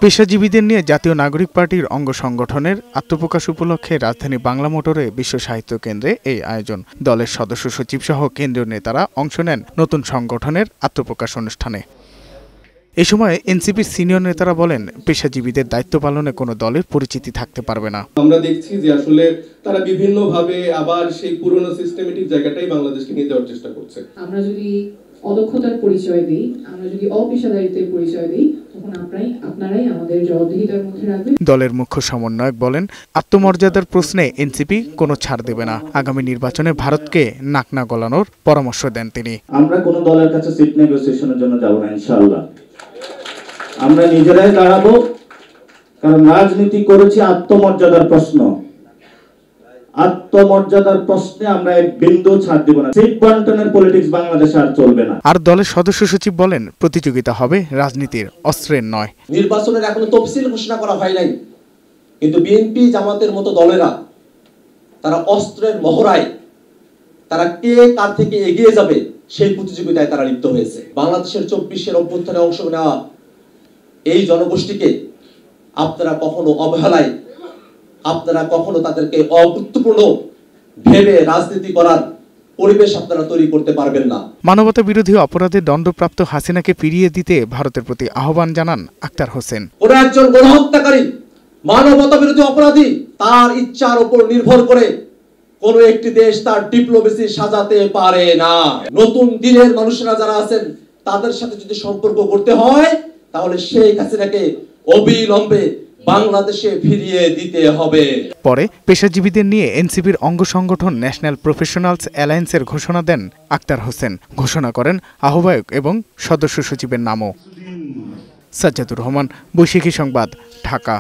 পেশাজীবীদের নিয়ে জাতীয় নাগরিক পার্টির অঙ্গ সংগঠনের আত্মপ্রকাশ উপলক্ষে রাজধানী বাংলা মোটরে বিশ্ব সাহিত্য কেন্দ্রে এই আয়োজন। দলের সদস্য সচিব সহ কেন্দ্রীয় নেতারা অংশ নেন নতুন সংগঠনের আত্মপ্রকাশ অনুষ্ঠানে। এ সময় এনসিপির সিনিয়র নেতারা বলেন, পেশাজীবীদের দায়িত্ব পালনে কোনো দলের পরিচিতি থাকতে পারবে না। আমরা দেখছি যে আসলে তারা বিভিন্নভাবে আবার সেই পুরনো সিস্টেমেটিক জায়গাটাই বাংলাদেশকে নিয়ে যাওয়ার চেষ্টা করছে। আমরা যদি অদক্ষতার পরিচয় দিই, আমরা যদি অপেশাদারিত্বের পরিচয় দিই, তখন আপনারাই আমাদের জবাবদিহিতার মধ্যে রাখবেন। দলের মুখ্য সমন্বয়ক বলেন, আত্মমর্যাদার প্রশ্নে এনসিপি কোনো ছাড় দেবে না। আগামী নির্বাচনে ভারতকে নাক না গলানোর পরামর্শ দেন তিনি। আমরা কোনো দলের কাছে সিট নেগোসিয়েশনের জন্য যাব না ইনশাআল্লাহ। আমরা নিজেরাই দাঁড়াবো, কারণ রাজনীতি করেছি আত্মমর্যাদার প্রশ্ন। আত্মমর্যাদার প্রশ্নে আমরা এক বিন্দু ছাড় দিব না। সিট বন্টনের পলিটিক্স বাংলাদেশে আর চলবে না। আর দলের সদস্য সচিব বলেন, প্রতিযোগিতা হবে রাজনীতির, অস্ত্রের নয়। নির্বাচনের এখনো তফসিল ঘোষণা করা হয় নাই, কিন্তু বিএনপি জামাতের মতো দলেরা তারা অস্ত্রের মহড়ায় তারা কে কার থেকে এগিয়ে যাবে সেই প্রতিযোগিতায় তারা লিপ্ত হয়েছে। বাংলাদেশের 24-এর অভ্যুত্থানে অংশ নেওয়া এই জনগোষ্ঠীকে আপনারা কখনো অবহেলায়, আপনারা কখনো তাদেরকে অগুরুত্বপূর্ণ ভেবে রাজনীতি করার পরিবেশ আপনারা তৈরি করতে পারবেন না। মানবতা বিরোধী অপরাধে দণ্ডপ্রাপ্ত হাসিনাকে ফিরিয়ে দিতে ভারতের প্রতি আহ্বান জানান আক্তার হোসেন। কোন একজন গণহত্যাকারী, মানবতা বিরোধী অপরাধী, তার ইচ্ছার উপর নির্ভর করে কোন একটি দেশ তার ডিপ্লোমেসি সাজাতে পারে না। নতুন দিনের মানুষরা যারা আছেন তাদের সাথে যদি সম্পর্ক করতে হয়, তাহলে শেখ হাসিনাকে অবিলম্বে বাংলাদেশে ফিরিয়ে দিতে হবে। পরে পেশাজীবীদের নিয়ে এনসিপির অঙ্গ সংগঠন ন্যাশনাল প্রফেশনালস অ্যালায়েন্সের ঘোষণা দেন আক্তার হোসেন। ঘোষণা করেন আহ্বায়ক এবং সদস্য সচিবের নামও। সাজ্জাদুর রহমান, বৈশাখী সংবাদ, ঢাকা।